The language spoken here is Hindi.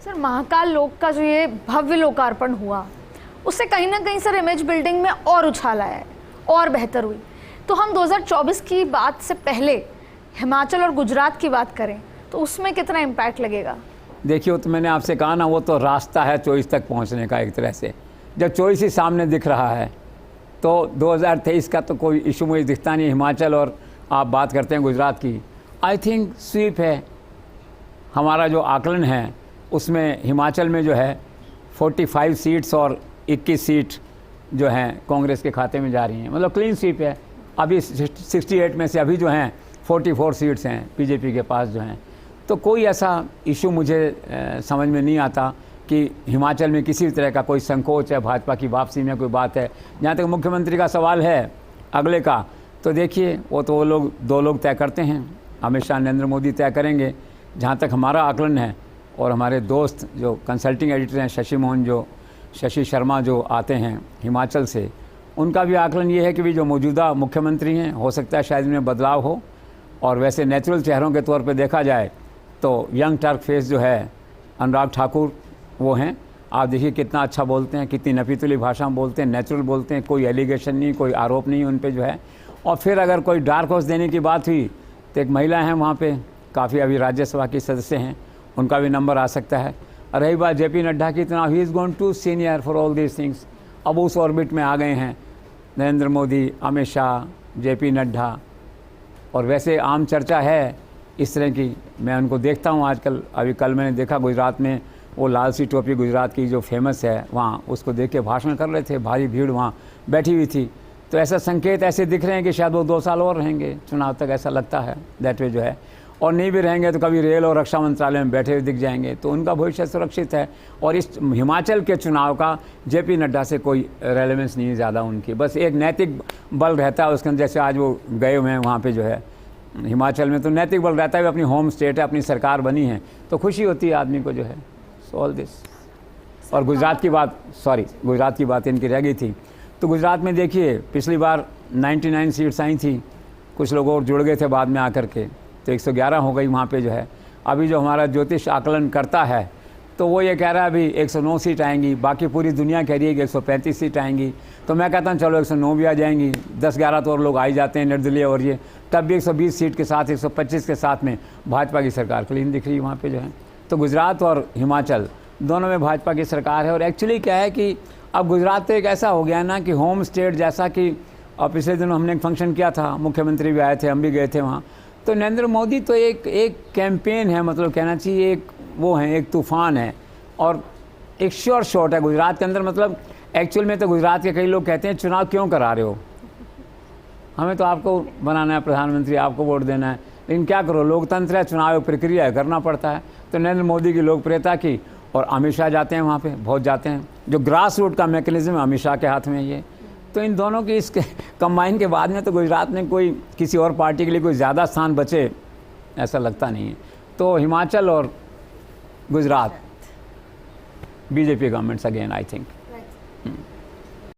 सर महाकाल लोक का जो ये भव्य लोकार्पण हुआ, उससे कहीं ना कहीं सर इमेज बिल्डिंग में और उछाल आया है और बेहतर हुई। तो हम 2024 की बात से पहले हिमाचल और गुजरात की बात करें तो उसमें कितना इम्पैक्ट लगेगा? देखिए, वो तो मैंने आपसे कहा ना, वो तो रास्ता है चॉइस तक पहुंचने का। एक तरह से जब चॉइस ही सामने दिख रहा है तो 2023 का तो कोई इशू मुझे दिखता नहीं। हिमाचल और आप बात करते हैं गुजरात की, आई थिंक स्वीप है। हमारा जो आकलन है उसमें हिमाचल में जो है 45 सीट्स और 21 सीट जो हैं कांग्रेस के खाते में जा रही हैं, मतलब क्लीन स्वीप है। अभी 68 में से अभी जो हैं 44 सीट्स हैं बीजेपी के पास जो हैं। तो कोई ऐसा इशू मुझे समझ में नहीं आता कि हिमाचल में किसी तरह का कोई संकोच है, भाजपा की वापसी में कोई बात है। जहाँ तक मुख्यमंत्री का सवाल है अगले का, तो देखिए वो तो दो लोग तय करते हैं, अमित शाह नरेंद्र मोदी तय करेंगे। जहाँ तक हमारा आकलन है और हमारे दोस्त जो कंसल्टिंग एडिटर हैं शशि शर्मा जो आते हैं हिमाचल से, उनका भी आकलन ये है कि भी जो मौजूदा मुख्यमंत्री हैं हो सकता है शायद इनमें बदलाव हो। और वैसे नेचुरल चेहरों के तौर पे देखा जाए तो यंग टर्क फेस जो है अनुराग ठाकुर वो हैं। आप देखिए कितना अच्छा बोलते हैं, कितनी नफीतुली भाषा में बोलते हैं, नेचुरल बोलते हैं, कोई एलिगेशन नहीं, कोई आरोप नहीं उन पे जो है। और फिर अगर कोई डार्क हॉर्स देने की बात हुई तो एक महिला हैं वहाँ पे, काफ़ी अभी राज्यसभा की सदस्य हैं, उनका भी नंबर आ सकता है। रही बात जेपी नड्डा की, तो he is going to senior for all these things. अब उस ऑर्बिट में आ गए हैं नरेंद्र मोदी, अमित शाह, जेपी नड्डा। और वैसे आम चर्चा है इस तरह की, मैं उनको देखता हूँ आजकल। अभी कल मैंने देखा गुजरात में वो लाल सी टोपी गुजरात की जो फेमस है वहाँ, उसको देख के भाषण कर रहे थे, भारी भीड़ वहाँ बैठी हुई थी। तो ऐसा संकेत ऐसे दिख रहे हैं कि शायद वो 2 साल और रहेंगे चुनाव तक, ऐसा लगता है दैट वे जो है। और नहीं भी रहेंगे तो कभी रेल और रक्षा मंत्रालय में बैठे हुए दिख जाएंगे, तो उनका भविष्य सुरक्षित है। और इस हिमाचल के चुनाव का जेपी नड्डा से कोई रेलेवेंस नहीं है ज़्यादा उनकी, बस एक नैतिक बल रहता है उसके अंदर। जैसे आज वो गए हुए हैं वहाँ पे जो है हिमाचल में, तो नैतिक बल रहता है, अपनी होम स्टेट है, अपनी सरकार बनी है, तो खुशी होती है आदमी को जो है। So all this. और गुजरात की बात इनकी रह गई थी। तो गुजरात में देखिए पिछली बार 99 सीट्स आई थी, कुछ लोग और जुड़ गए थे बाद में आकर के, तो 111 हो गई वहाँ पे जो है। अभी जो हमारा ज्योतिष आकलन करता है तो वो ये कह रहा है अभी 109 सीट आएंगी, बाकी पूरी दुनिया कह रही है कि 135 सीट आएंगी। तो मैं कहता हूँ चलो 109 भी आ जाएंगी, 10-11 तो और लोग आ ही जाते हैं निर्दलीय, और ये तब भी 120 सीट के साथ 125 के साथ में भाजपा की सरकार क्लीन दिख रही है वहाँ पे जो है। तो गुजरात और हिमाचल दोनों में भाजपा की सरकार है। और एक्चुअली क्या है कि अब गुजरात तो एक ऐसा हो गया ना कि होम स्टेट जैसा कि, और पिछले दिनों हमने एक फंक्शन किया था, मुख्यमंत्री भी आए थे, हम भी गए थे वहाँ। तो नरेंद्र मोदी तो एक कैंपेन है, मतलब कहना चाहिए एक वो है, एक तूफ़ान है और एक श्योर शॉट है गुजरात के अंदर। मतलब एक्चुअल में तो गुजरात के कई लोग कहते हैं चुनाव क्यों करा रहे हो, हमें तो आपको बनाना है प्रधानमंत्री, आपको वोट देना है, लेकिन क्या करो, लोकतंत्र है, चुनाव प्रक्रिया है, करना पड़ता है। तो नरेंद्र मोदी की लोकप्रियता की, और अमित शाह जाते हैं वहाँ पे, बहुत जाते हैं। जो ग्रास रूट का मैकेनिज्म है अमित शाह के हाथ में ये। तो इन दोनों की इस कंबाइन के बाद में तो गुजरात में कोई किसी और पार्टी के लिए कोई ज़्यादा स्थान बचे ऐसा लगता नहीं है। तो हिमाचल और Gujarat BJP governments again I think.